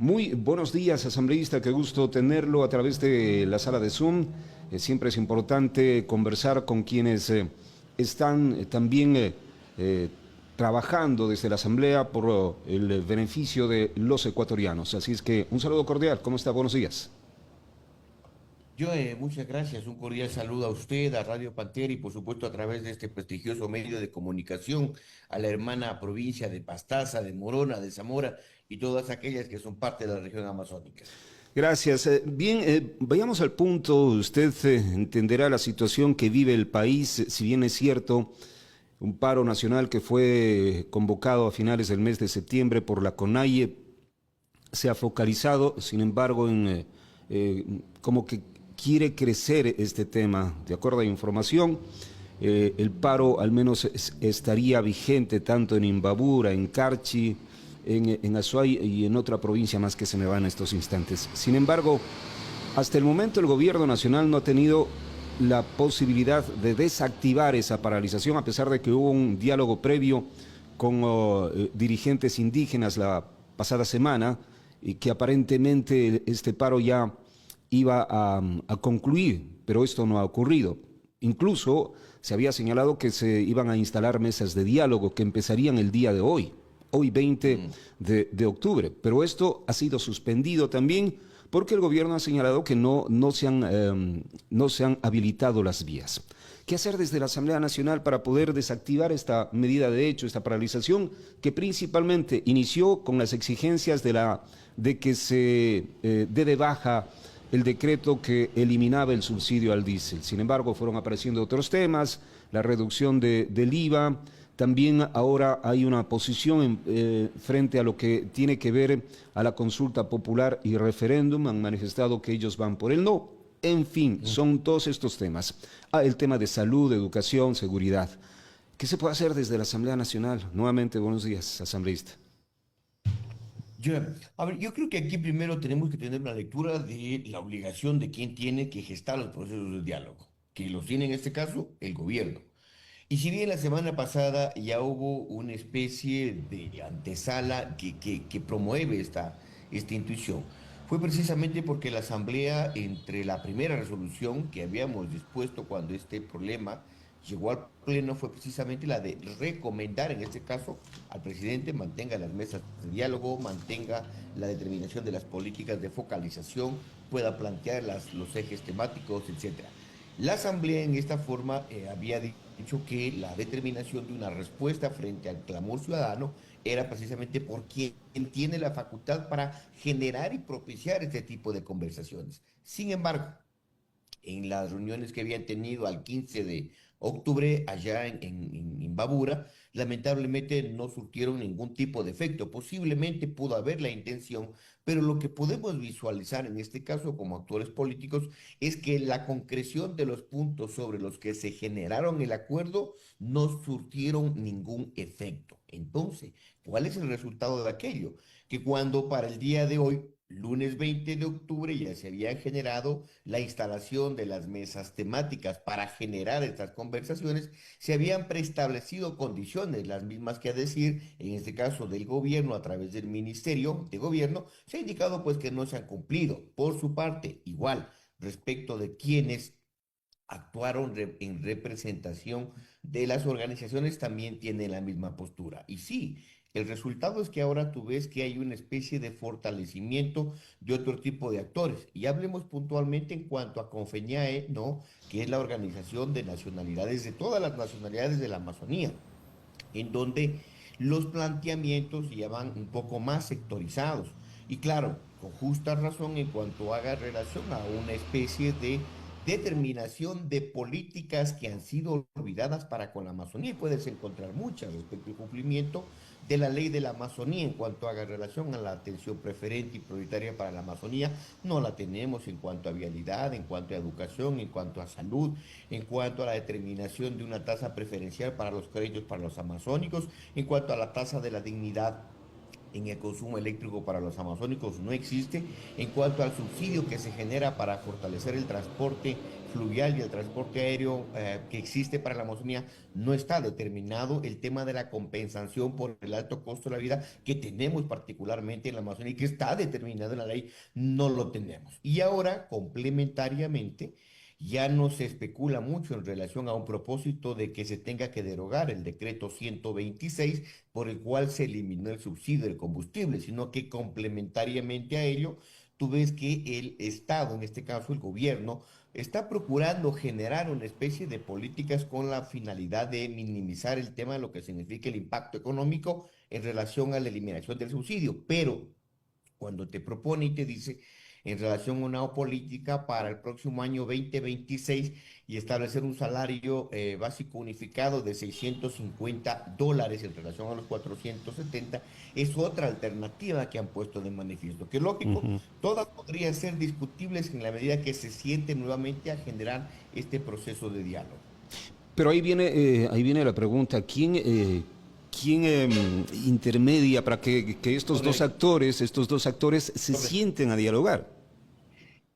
Muy buenos días, asambleísta, qué gusto tenerlo a través de la sala de Zoom. Siempre es importante conversar con quienes están también eh, trabajando desde la Asamblea por el beneficio de los ecuatorianos. Así es que un saludo cordial, ¿cómo está? Buenos días. Muchas gracias. Un cordial saludo a usted, a Radio Pantera y por supuesto a través de este prestigioso medio de comunicación, a la hermana provincia de Pastaza, de Morona, de Zamora y todas aquellas que son parte de la región amazónica. Gracias. Bien, vayamos al punto. Usted entenderá la situación que vive el país, si bien es cierto, un paro nacional que fue convocado a finales del mes de septiembre por la CONAIE se ha focalizado, sin embargo, en como que quiere crecer este tema. De acuerdo a información, el paro al menos estaría vigente tanto en Imbabura, en Carchi, en Azuay y en otra provincia más que se me va en estos instantes. Sin embargo, hasta el momento el gobierno nacional no ha tenido la posibilidad de desactivar esa paralización, a pesar de que hubo un diálogo previo con dirigentes indígenas la pasada semana y que aparentemente este paro ya iba a concluir, pero esto no ha ocurrido. Incluso se había señalado que se iban a instalar mesas de diálogo que empezarían el día de hoy 20 Mm. de octubre, pero esto ha sido suspendido también porque el gobierno ha señalado que no se han habilitado las vías. ¿Qué hacer desde la Asamblea Nacional para poder desactivar esta medida de hecho, esta paralización, que principalmente inició con las exigencias de que se dé de baja el decreto que eliminaba el subsidio al diésel? Sin embargo, fueron apareciendo otros temas, la reducción del IVA. También ahora hay una posición frente a lo que tiene que ver a la consulta popular y referéndum. Han manifestado que ellos van por el no. En fin, son todos estos temas. El tema de salud, educación, seguridad. ¿Qué se puede hacer desde la Asamblea Nacional? Nuevamente, buenos días, asambleísta. Yo, yo creo que aquí primero tenemos que tener una lectura de la obligación de quien tiene que gestar los procesos de diálogo, que los tiene en este caso el gobierno. Y si bien la semana pasada ya hubo una especie de antesala que promueve esta intuición, fue precisamente porque la Asamblea, entre la primera resolución que habíamos dispuesto cuando este problema llegó al Pleno, fue precisamente la de recomendar, en este caso, al presidente mantenga las mesas de diálogo, mantenga la determinación de las políticas de focalización, pueda plantear los ejes temáticos, etcétera. La Asamblea en esta forma había dicho que la determinación de una respuesta frente al clamor ciudadano era precisamente por quien tiene la facultad para generar y propiciar este tipo de conversaciones. Sin embargo, en las reuniones que habían tenido al 15 de octubre allá en Imbabura, lamentablemente no surtieron ningún tipo de efecto. Posiblemente pudo haber la intención, pero lo que podemos visualizar en este caso como actores políticos es que la concreción de los puntos sobre los que se generaron el acuerdo no surtieron ningún efecto. Entonces, ¿cuál es el resultado de aquello? Que cuando para el día de hoy, lunes 20 de octubre, ya se habían generado la instalación de las mesas temáticas para generar estas conversaciones, se habían preestablecido condiciones, las mismas que a decir, en este caso del gobierno a través del Ministerio de Gobierno, se ha indicado pues que no se han cumplido. Por su parte, igual, respecto de quienes actuaron en representación de las organizaciones, también tienen la misma postura. Y sí, el resultado es que ahora tú ves que hay una especie de fortalecimiento de otro tipo de actores. Y hablemos puntualmente en cuanto a Confeñae, ¿no? Que es la organización de nacionalidades, de todas las nacionalidades de la Amazonía, en donde los planteamientos ya van un poco más sectorizados. Y claro, con justa razón en cuanto haga relación a una especie de determinación de políticas que han sido olvidadas para con la Amazonía, y puedes encontrar muchas respecto al cumplimiento de la ley de la Amazonía en cuanto haga relación a la atención preferente y prioritaria para la Amazonía. No la tenemos en cuanto a vialidad, en cuanto a educación, en cuanto a salud, en cuanto a la determinación de una tasa preferencial para los créditos para los amazónicos, en cuanto a la tasa de la dignidad en el consumo eléctrico para los amazónicos no existe. En cuanto al subsidio que se genera para fortalecer el transporte fluvial y el transporte aéreo que existe para la Amazonía, no está determinado el tema de la compensación por el alto costo de la vida que tenemos particularmente en la Amazonía y que está determinado en la ley, no lo tenemos. Y ahora, complementariamente, ya no se especula mucho en relación a un propósito de que se tenga que derogar el decreto 126 por el cual se eliminó el subsidio del combustible, sino que complementariamente a ello, tú ves que el Estado, en este caso el gobierno, está procurando generar una especie de políticas con la finalidad de minimizar el tema de lo que significa el impacto económico en relación a la eliminación del subsidio, pero cuando te propone y te dice en relación a una política para el próximo año 2026 y establecer un salario básico unificado de $650 en relación a los 470, es otra alternativa que han puesto de manifiesto, que lógico, Ujú. todas podrían ser discutibles en la medida que se siente nuevamente a generar este proceso de diálogo. Pero ahí viene la pregunta, quién intermedia para que Correcto, estos dos actores se correcto. sienten a dialogar?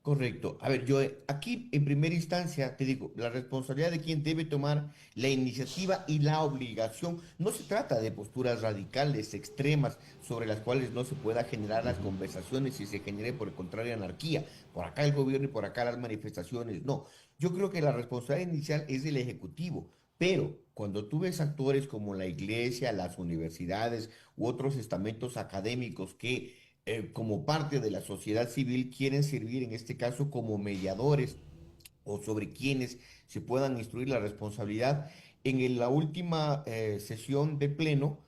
Correcto. A ver, yo aquí en primera instancia te digo, la responsabilidad de quien debe tomar la iniciativa y la obligación. No se trata de posturas radicales, extremas, sobre las cuales no se pueda generar las Ujú. conversaciones y se genere, por el contrario, anarquía. Por acá el gobierno y por acá las manifestaciones. No, yo creo que la responsabilidad inicial es del Ejecutivo. Pero cuando tú ves actores como la iglesia, las universidades u otros estamentos académicos que como parte de la sociedad civil quieren servir en este caso como mediadores o sobre quienes se puedan instruir la responsabilidad. La última sesión de pleno,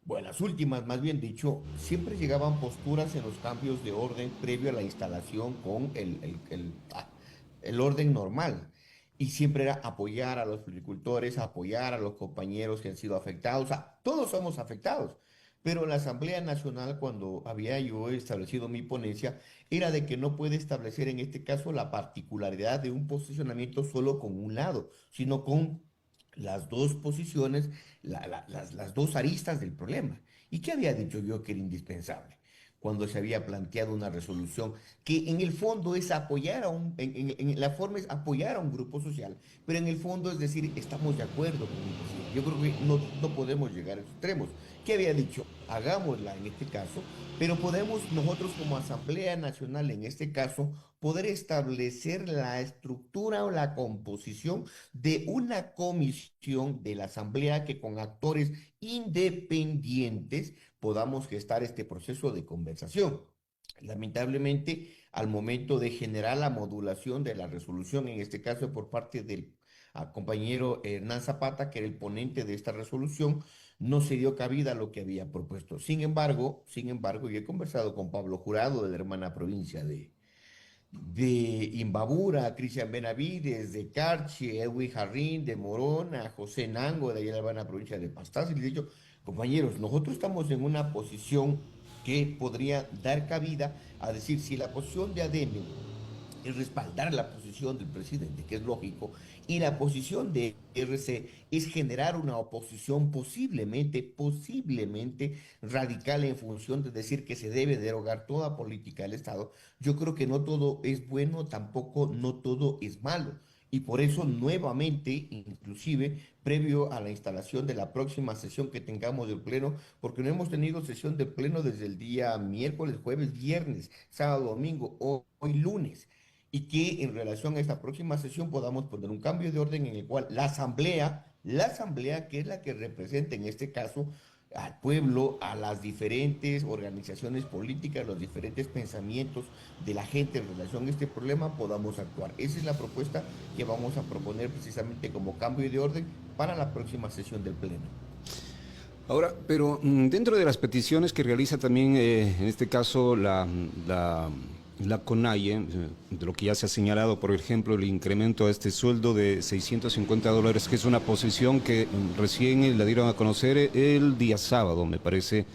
bueno, las últimas más bien dicho, siempre llegaban posturas en los cambios de orden previo a la instalación con el orden normal. Y siempre era apoyar a los agricultores, apoyar a los compañeros que han sido afectados. O sea, todos somos afectados. Pero en la Asamblea Nacional, cuando había yo establecido mi ponencia, era de que no puede establecer en este caso la particularidad de un posicionamiento solo con un lado, sino con las dos posiciones, las dos aristas del problema. ¿Y qué había dicho yo que era indispensable? Cuando se había planteado una resolución que en el fondo es apoyar a en la forma es apoyar a un grupo social, pero en el fondo es decir, estamos de acuerdo con el presidente. Yo creo que no podemos llegar a esos extremos. ¿Qué había dicho? Hagámosla en este caso, pero podemos nosotros como Asamblea Nacional en este caso poder establecer la estructura o la composición de una comisión de la Asamblea que con actores independientes podamos gestar este proceso de conversación. Lamentablemente, al momento de generar la modulación de la resolución, en este caso por parte del compañero Hernán Zapata, que era el ponente de esta resolución, no se dio cabida a lo que había propuesto. Sin embargo, yo he conversado con Pablo Jurado de la hermana provincia de Imbabura, Cristian Benavides, de Carchi, Edwin Jarrín, de Morona, José Nango, de allá de la hermana provincia de Pastaza, y le he dicho, compañeros, nosotros estamos en una posición que podría dar cabida a decir si la posición de ADM es respaldar la posición del presidente, que es lógico, y la posición de RC es generar una oposición posiblemente radical en función de decir que se debe derogar toda política del Estado. Yo creo que no todo es bueno, tampoco no todo es malo. Y por eso nuevamente, inclusive, previo a la instalación de la próxima sesión que tengamos del Pleno, porque no hemos tenido sesión de Pleno desde el día miércoles, jueves, viernes, sábado, domingo, hoy lunes y que en relación a esta próxima sesión podamos poner un cambio de orden en el cual la asamblea que es la que representa en este caso al pueblo, a las diferentes organizaciones políticas, los diferentes pensamientos de la gente en relación a este problema, podamos actuar. Esa es la propuesta que vamos a proponer precisamente como cambio de orden para la próxima sesión del Pleno. Ahora, pero dentro de las peticiones que realiza también, en este caso, la CONAIE, de lo que ya se ha señalado, por ejemplo, el incremento a este sueldo de $650, que es una posición que recién la dieron a conocer el día sábado, me parece,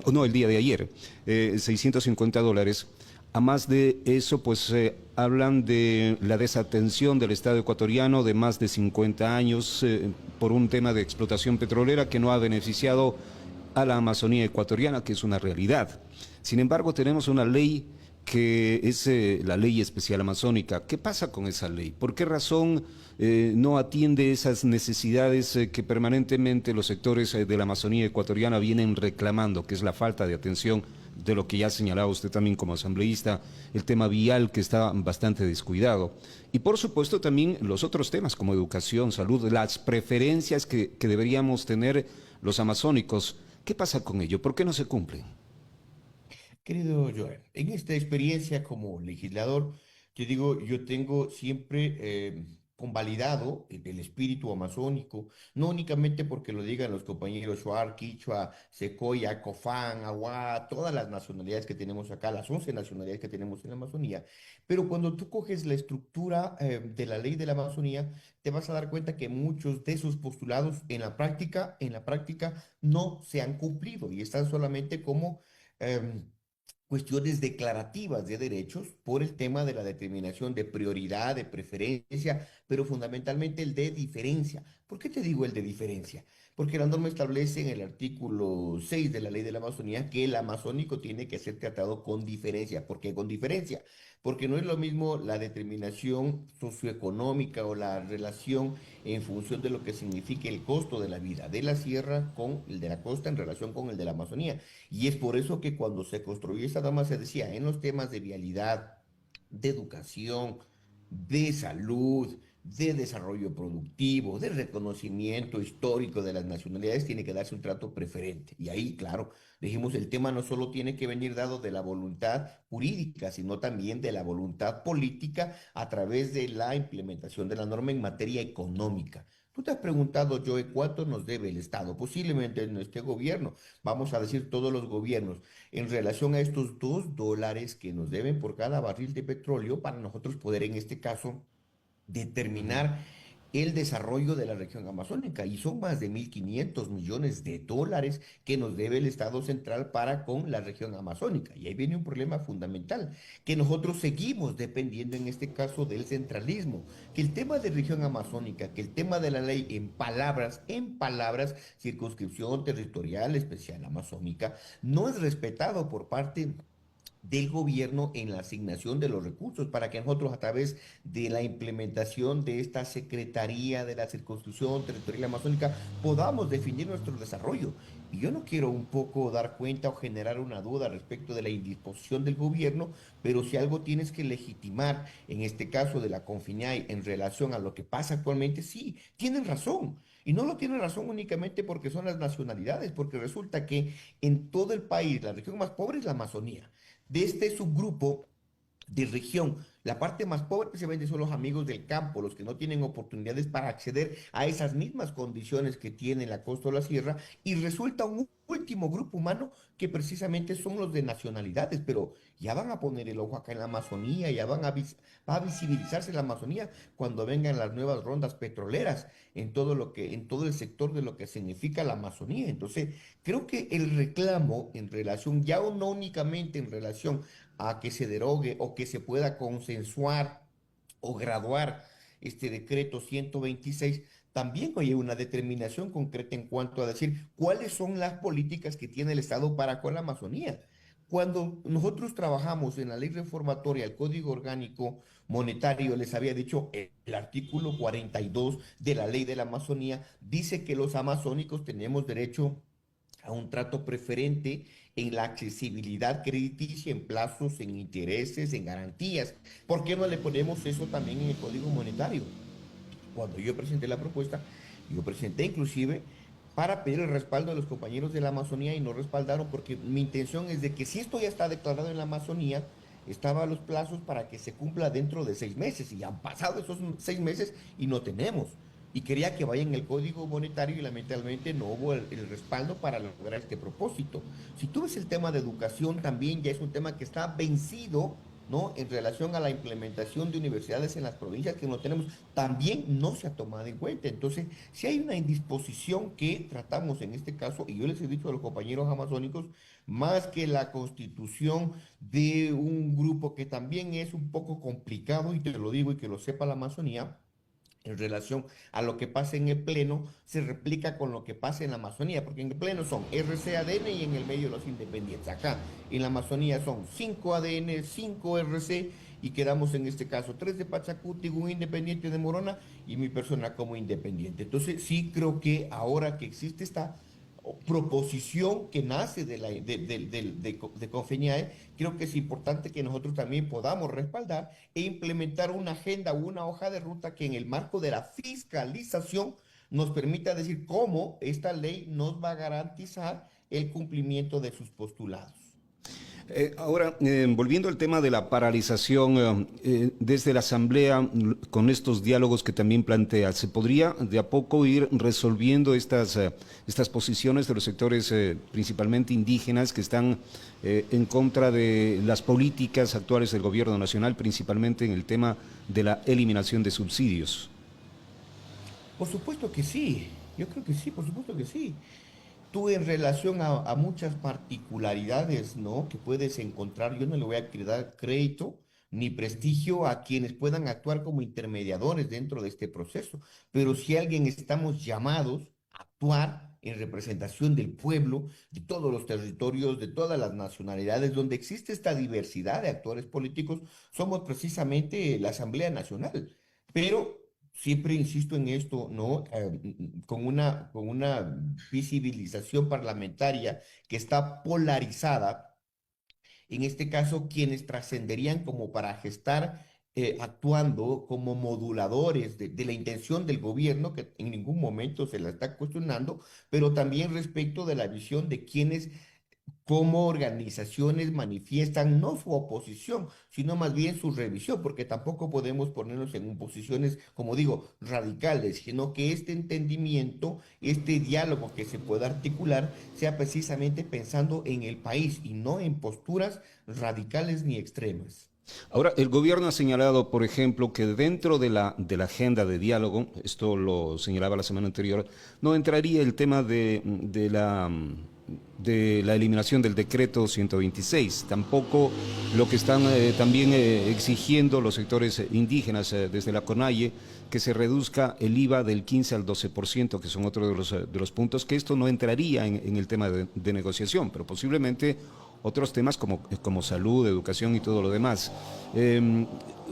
o no, el día de ayer, $650. A más de eso, pues hablan de la desatención del Estado ecuatoriano de más de 50 años por un tema de explotación petrolera que no ha beneficiado a la Amazonía ecuatoriana, que es una realidad. Sin embargo, tenemos una ley que es la ley especial amazónica. ¿Qué pasa con esa ley? ¿Por qué razón no atiende esas necesidades que permanentemente los sectores de la Amazonía ecuatoriana vienen reclamando, que es la falta de atención de lo que ya señalaba usted también como asambleísta, el tema vial que está bastante descuidado? Y por supuesto también los otros temas como educación, salud, las preferencias que deberíamos tener los amazónicos. ¿Qué pasa con ello? ¿Por qué no se cumplen? Querido Joel, en esta experiencia como legislador, yo digo, yo tengo siempre convalidado el espíritu amazónico, no únicamente porque lo digan los compañeros Shuar, Quichua, Secoya, Cofán, Agua, todas las nacionalidades que tenemos acá, las 11 nacionalidades que tenemos en la Amazonía, pero cuando tú coges la estructura de la ley de la Amazonía, te vas a dar cuenta que muchos de esos postulados en la práctica no se han cumplido y están solamente como cuestiones declarativas de derechos por el tema de la determinación de prioridad, de preferencia, pero fundamentalmente el de diferencia. ¿Por qué te digo el de diferencia? Porque la norma establece en el artículo 6 de la ley de la Amazonía que el amazónico tiene que ser tratado con diferencia. ¿Por qué con diferencia? Porque no es lo mismo la determinación socioeconómica o la relación en función de lo que significa el costo de la vida de la sierra con el de la costa en relación con el de la Amazonía. Y es por eso que cuando se construyó esta dama se decía en los temas de vialidad, de educación, de salud, de desarrollo productivo, de reconocimiento histórico de las nacionalidades, tiene que darse un trato preferente. Y ahí, claro, dijimos, el tema no solo tiene que venir dado de la voluntad jurídica, sino también de la voluntad política a través de la implementación de la norma en materia económica. Tú te has preguntado, Joe, ¿cuánto nos debe el Estado? Posiblemente en este gobierno, vamos a decir todos los gobiernos, en relación a estos $2 que nos deben por cada barril de petróleo para nosotros poder en este caso Ujú. determinar el desarrollo de la región amazónica y son más de 1.500 millones de dólares que nos debe el Estado central para con la región amazónica. Y ahí viene un problema fundamental, que nosotros seguimos dependiendo en este caso del centralismo, que el tema de región amazónica, que el tema de la ley en palabras, circunscripción territorial especial amazónica, no es respetado por parte del gobierno en la asignación de los recursos para que nosotros a través de la implementación de esta Secretaría de la Circunscripción Territorial Amazónica podamos definir nuestro desarrollo. Y yo no quiero un poco dar cuenta o generar una duda respecto de la indisposición del gobierno, pero si algo tienes que legitimar, en este caso de la Confinay, en relación a lo que pasa actualmente, sí, tienen razón. Y no lo tienen razón únicamente porque son las nacionalidades, porque resulta que en todo el país, la región más pobre es la Amazonía de este subgrupo de región. La parte más pobre precisamente son los amigos del campo, los que no tienen oportunidades para acceder a esas mismas condiciones que tiene la costa o la sierra, y resulta un último grupo humano que precisamente son los de nacionalidades, pero ya van a poner el ojo acá en la Amazonía, ya va a visibilizarse la Amazonía cuando vengan las nuevas rondas petroleras en todo lo que, en todo el sector de lo que significa la Amazonía. Entonces, creo que el reclamo en relación, ya o no únicamente en relación a que se derogue o que se pueda consensuar o graduar este decreto 126, también hay una determinación concreta en cuanto a decir cuáles son las políticas que tiene el Estado para con la Amazonía. Cuando nosotros trabajamos en la ley reformatoria, el Código Orgánico Monetario, les había dicho, el artículo 42 de la ley de la Amazonía dice que los amazónicos tenemos derecho a un trato preferente en la accesibilidad crediticia, en plazos, en intereses, en garantías. ¿Por qué no le ponemos eso también en el Código Monetario? Cuando yo presenté la propuesta, yo presenté inclusive para pedir el respaldo de los compañeros de la Amazonía y no respaldaron porque mi intención es de que si esto ya está declarado en la Amazonía, estaban los plazos para que se cumpla dentro de 6 meses y han pasado esos 6 meses y no tenemos. Y quería que vaya en el código monetario y lamentablemente no hubo el respaldo para lograr este propósito. Si tú ves el tema de educación, también ya es un tema que está vencido, ¿no? En relación a la implementación de universidades en las provincias que no tenemos, también no se ha tomado en cuenta. Entonces, si hay una indisposición que tratamos en este caso, y yo les he dicho a los compañeros amazónicos, más que la constitución de un grupo que también es un poco complicado, y te lo digo y que lo sepa la Amazonía, en relación a lo que pasa en el Pleno, se replica con lo que pasa en la Amazonía, porque en el Pleno son RC, ADN y en el medio los independientes. Acá en la Amazonía son 5 ADN, 5 RC y quedamos en este caso 3 de Pachacuti, un independiente de Morona y mi persona como independiente. Entonces sí creo que ahora que existe esta proposición que nace de Confeñae, creo que es importante que nosotros también podamos respaldar e implementar una agenda, una hoja de ruta que en el marco de la fiscalización nos permita decir cómo esta ley nos va a garantizar el cumplimiento de sus postulados. Ahora, volviendo al tema de la paralización, desde la Asamblea, con estos diálogos que también plantea, ¿se podría de a poco ir resolviendo estas posiciones de los sectores principalmente indígenas que están en contra de las políticas actuales del gobierno nacional, principalmente en el tema de la eliminación de subsidios? Por supuesto que sí, yo creo que sí, por supuesto que sí. Tú en relación a muchas particularidades, ¿no? Que puedes encontrar, yo no le voy a dar crédito ni prestigio a quienes puedan actuar como intermediadores dentro de este proceso, pero si alguien estamos llamados a actuar en representación del pueblo, de todos los territorios, de todas las nacionalidades, donde existe esta diversidad de actores políticos, somos precisamente la Asamblea Nacional. Pero siempre insisto en esto, ¿no? Con una visibilización parlamentaria que está polarizada, en este caso quienes trascenderían como para gestar, actuando como moduladores de la intención del gobierno, que en ningún momento se la está cuestionando, pero también respecto de la visión de quienes cómo organizaciones manifiestan no su oposición, sino más bien su revisión, porque tampoco podemos ponernos en posiciones, como digo, radicales, sino que este entendimiento, este diálogo que se pueda articular, sea precisamente pensando en el país y no en posturas radicales ni extremas. Ahora, el gobierno ha señalado, por ejemplo, que dentro de la agenda de diálogo, esto lo señalaba la semana anterior, no entraría el tema de la eliminación del decreto 126, tampoco lo que están también exigiendo los sectores indígenas desde la CONAIE, que se reduzca el IVA del 15 al 12%, que son otro de los puntos, que esto no entraría en el tema de negociación, pero posiblemente otros temas como salud, educación y todo lo demás.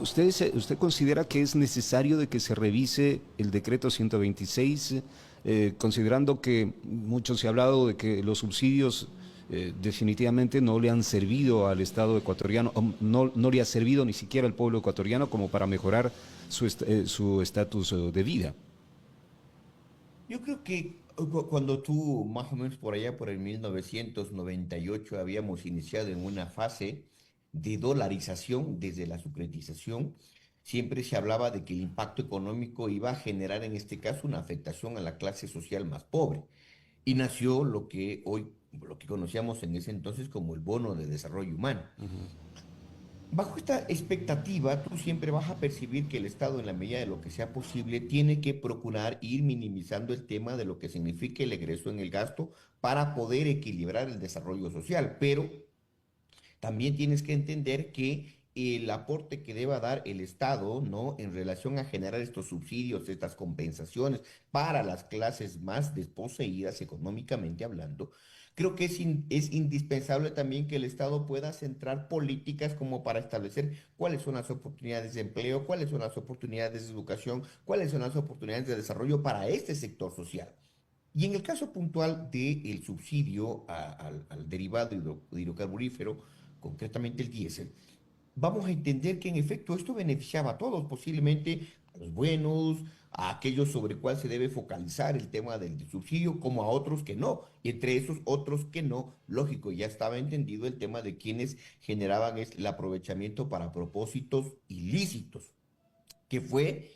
¿Usted considera que es necesario de que se revise el decreto 126, considerando que mucho se ha hablado de que los subsidios definitivamente no le han servido al Estado ecuatoriano, no le ha servido ni siquiera al pueblo ecuatoriano como para mejorar su estatus de vida? Yo creo que cuando tú, más o menos por allá, por el 1998, habíamos iniciado en una fase de dolarización desde la sucretización, siempre se hablaba de que el impacto económico iba a generar en este caso una afectación a la clase social más pobre. Y nació lo que hoy, lo que conocíamos en ese entonces como el bono de desarrollo humano. Bajo esta expectativa, tú siempre vas a percibir que el Estado, en la medida de lo que sea posible, tiene que procurar ir minimizando el tema de lo que significa el egreso en el gasto para poder equilibrar el desarrollo social. Pero también tienes que entender que el aporte que deba dar el Estado, ¿no? En relación a generar estos subsidios, estas compensaciones para las clases más desposeídas económicamente hablando, creo que es indispensable también que el Estado pueda centrar políticas como para establecer cuáles son las oportunidades de empleo, cuáles son las oportunidades de educación, cuáles son las oportunidades de desarrollo para este sector social. Y en el caso puntual del subsidio al derivado hidrocarburífero, concretamente el diésel, vamos a entender que en efecto esto beneficiaba a todos, posiblemente a los buenos, a aquellos sobre cuál se debe focalizar el tema del subsidio, como a otros que no. Y entre esos otros que no, lógico, ya estaba entendido el tema de quienes generaban el aprovechamiento para propósitos ilícitos que fue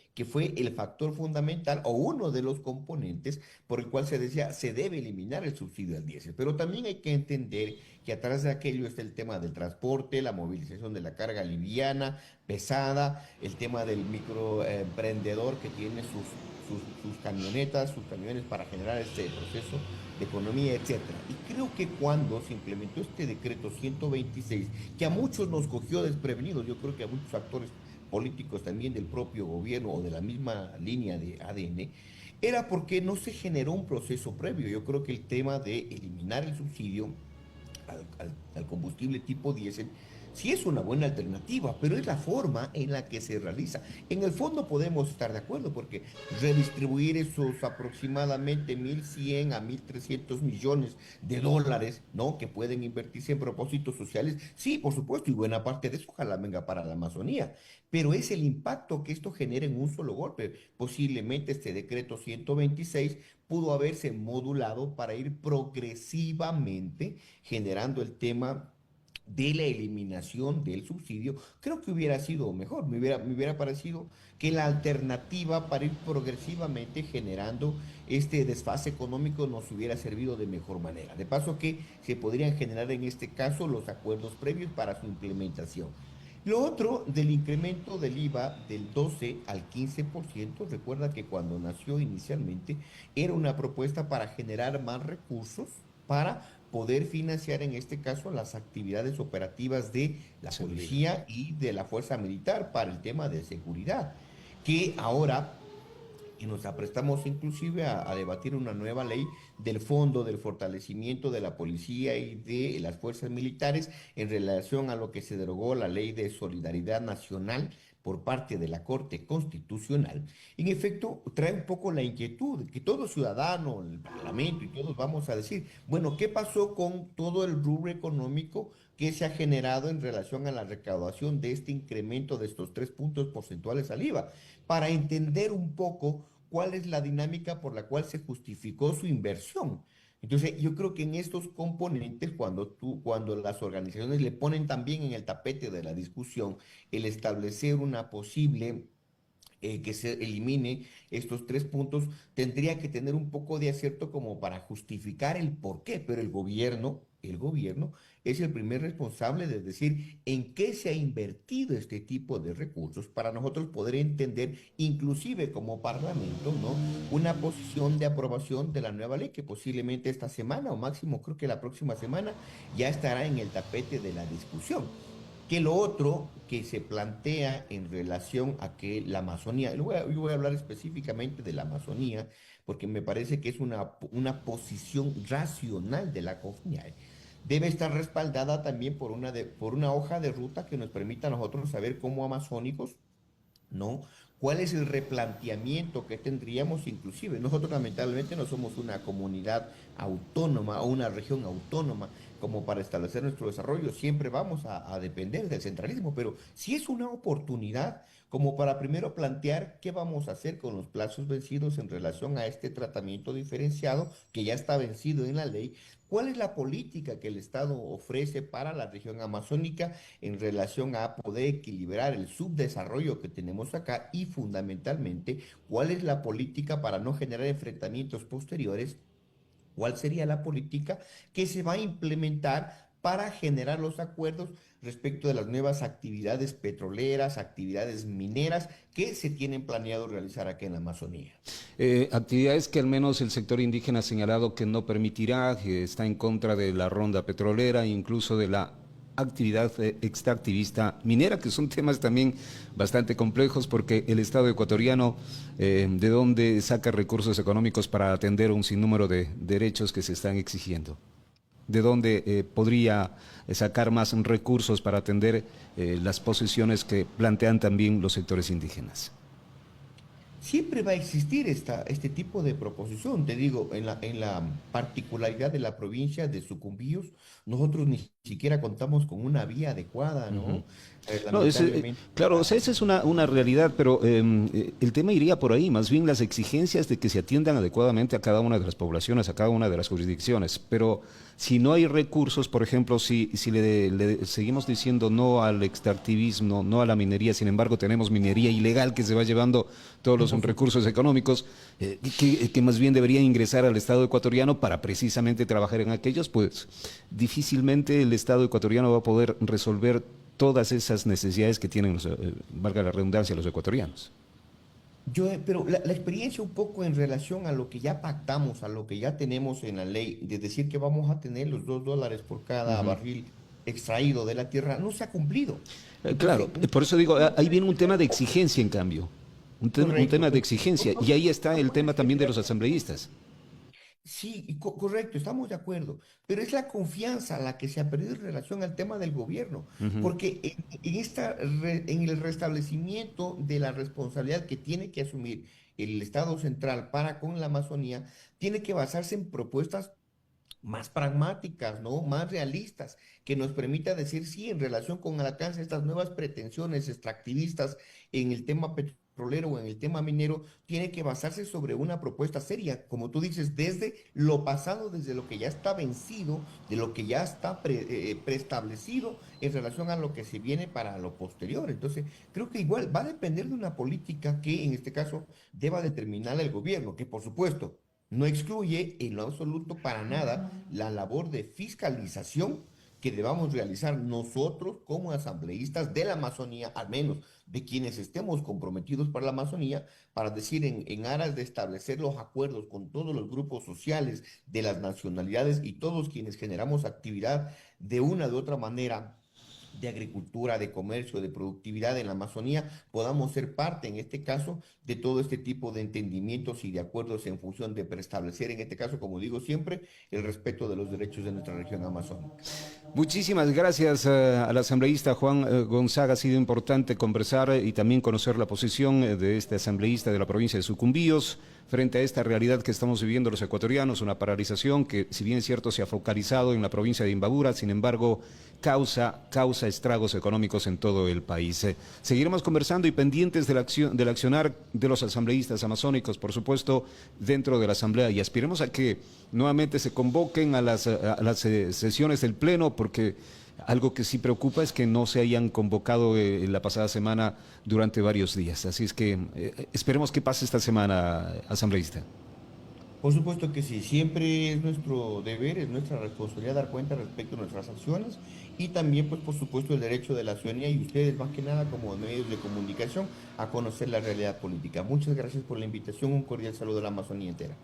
el factor fundamental o uno de los componentes por el cual se decía se debe eliminar el subsidio al diésel. Pero también hay que entender que atrás de aquello está el tema del transporte, la movilización de la carga liviana, pesada, el tema del microemprendedor que tiene sus camionetas, sus camiones para generar este proceso de economía, etcétera. Y creo que cuando se implementó este decreto 126, que a muchos nos cogió desprevenidos, yo creo que a muchos actores políticos también del propio gobierno o de la misma línea de ADN, era porque no se generó un proceso previo. Yo creo que el tema de eliminar el subsidio al combustible tipo diésel sí es una buena alternativa, pero es la forma en la que se realiza. En el fondo podemos estar de acuerdo porque redistribuir esos aproximadamente 1.100 a 1.300 millones de dólares, ¿no? Que pueden invertirse en propósitos sociales, sí, por supuesto, y buena parte de eso ojalá venga para la Amazonía, pero es el impacto que esto genera en un solo golpe. Posiblemente este decreto 126 pudo haberse modulado para ir progresivamente generando el tema de la eliminación del subsidio. Creo que hubiera sido mejor, me hubiera parecido que la alternativa para ir progresivamente generando este desfase económico nos hubiera servido de mejor manera. De paso que se podrían generar en este caso los acuerdos previos para su implementación. Lo otro del incremento del IVA del 12 al 15%, recuerda que cuando nació inicialmente era una propuesta para generar más recursos para poder financiar en este caso las actividades operativas de la Seguridad. policía y de la fuerza militar para el tema de seguridad, que ahora y nos aprestamos inclusive a debatir una nueva ley del fondo del fortalecimiento de la policía y de las fuerzas militares en relación a lo que se derogó la ley de solidaridad nacional por parte de la Corte Constitucional. En efecto, trae un poco la inquietud que todo ciudadano, el Parlamento y todos vamos a decir, bueno, ¿qué pasó con todo el rubro económico que se ha generado en relación a la recaudación de este incremento de estos 3 puntos porcentuales al IVA? Para entender un poco cuál es la dinámica por la cual se justificó su inversión. Entonces, yo creo que en estos componentes, cuando las organizaciones le ponen también en el tapete de la discusión el establecer una posible que se elimine estos 3 puntos, tendría que tener un poco de acierto como para justificar el por qué, pero el gobierno es el primer responsable de decir en qué se ha invertido este tipo de recursos para nosotros poder entender, inclusive como parlamento, ¿no? Una posición de aprobación de la nueva ley que posiblemente esta semana o máximo creo que la próxima semana ya estará en el tapete de la discusión. Que lo otro que se plantea en relación a que la Amazonía, yo voy a hablar específicamente de la Amazonía, porque me parece que es una posición racional de la COFNIAE, debe estar respaldada también por una hoja de ruta que nos permita a nosotros saber cómo amazónicos, ¿no? ¿Cuál es el replanteamiento que tendríamos? Inclusive, nosotros lamentablemente no somos una comunidad autónoma o una región autónoma como para establecer nuestro desarrollo, siempre vamos a depender del centralismo, pero si es una oportunidad como para primero plantear qué vamos a hacer con los plazos vencidos en relación a este tratamiento diferenciado que ya está vencido en la ley. ¿Cuál es la política que el Estado ofrece para la región amazónica en relación a poder equilibrar el subdesarrollo que tenemos acá y fundamentalmente cuál es la política para no generar enfrentamientos posteriores? ¿Cuál sería la política que se va a implementar para generar los acuerdos respecto de las nuevas actividades petroleras, actividades mineras que se tienen planeado realizar aquí en la Amazonía? Actividades que al menos el sector indígena ha señalado que no permitirá, que está en contra de la ronda petrolera, incluso de la actividad extractivista minera, que son temas también bastante complejos porque el Estado ecuatoriano de dónde saca recursos económicos para atender un sinnúmero de derechos que se están exigiendo, de dónde podría sacar más recursos para atender las posiciones que plantean también los sectores indígenas. Siempre va a existir este tipo de proposición. Te digo, en la particularidad de la provincia de Sucumbíos, nosotros ni siquiera contamos con una vía adecuada, Ujú. ¿no? No, Lamentablemente. claro, o sea, esa es una realidad, pero el tema iría por ahí, más bien las exigencias de que se atiendan adecuadamente a cada una de las poblaciones, a cada una de las jurisdicciones. Pero si no hay recursos, por ejemplo, si le seguimos diciendo no al extractivismo, no a la minería, sin embargo tenemos minería ilegal que se va llevando todos Sí, los por supuesto. recursos económicos, que más bien debería ingresar al Estado ecuatoriano para precisamente trabajar en aquellos, pues difícilmente el Estado ecuatoriano va a poder resolver todas esas necesidades que tienen, valga la redundancia, los ecuatorianos. Pero la experiencia un poco en relación a lo que ya pactamos, a lo que ya tenemos en la ley, de decir que vamos a tener los $2 por cada Ujú. barril extraído de la tierra no se ha cumplido. Claro, Entonces, por eso digo, ahí viene un tema de exigencia en cambio, un correcto. tema de exigencia, y ahí está el tema también de los asambleístas. Sí, y correcto, estamos de acuerdo, pero es la confianza la que se ha perdido en relación al tema del gobierno, Ujú. porque en el restablecimiento de la responsabilidad que tiene que asumir el Estado central para con la Amazonía, tiene que basarse en propuestas más pragmáticas, ¿no? Más realistas, que nos permita decir sí en relación con el alcance de estas nuevas pretensiones extractivistas en el tema petrolero o en el tema minero, tiene que basarse sobre una propuesta seria, como tú dices, desde lo pasado, desde lo que ya está vencido, de lo que ya está preestablecido en relación a lo que se viene para lo posterior. Entonces, creo que igual va a depender de una política que en este caso deba determinar el gobierno, que por supuesto no excluye en lo absoluto para nada la labor de fiscalización que debamos realizar nosotros como asambleístas de la Amazonía, al menos de quienes estemos comprometidos para la Amazonía, para decir en aras de establecer los acuerdos con todos los grupos sociales de las nacionalidades y todos quienes generamos actividad de una u otra manera de agricultura, de comercio, de productividad en la Amazonía, podamos ser parte, en este caso, de todo este tipo de entendimientos y de acuerdos en función de preestablecer, en este caso, como digo siempre, el respeto de los derechos de nuestra región amazónica. Muchísimas gracias al asambleísta Juan Gonzaga. Ha sido importante conversar y también conocer la posición de este asambleísta de la provincia de Sucumbíos frente a esta realidad que estamos viviendo los ecuatorianos, una paralización que, si bien es cierto, se ha focalizado en la provincia de Imbabura, sin embargo, causa estragos económicos en todo el país. Seguiremos conversando y pendientes de del accionar de los asambleístas amazónicos, por supuesto, dentro de la asamblea, y aspiremos a que nuevamente se convoquen a las sesiones del Pleno, porque algo que sí preocupa es que no se hayan convocado la pasada semana durante varios días. Así es que esperemos que pase esta semana, asambleísta. Por supuesto que sí, siempre es nuestro deber, es nuestra responsabilidad dar cuenta respecto a nuestras acciones y también, pues, por supuesto, el derecho de la ciudadanía y ustedes, más que nada, como medios de comunicación, a conocer la realidad política. Muchas gracias por la invitación, un cordial saludo a la Amazonía entera.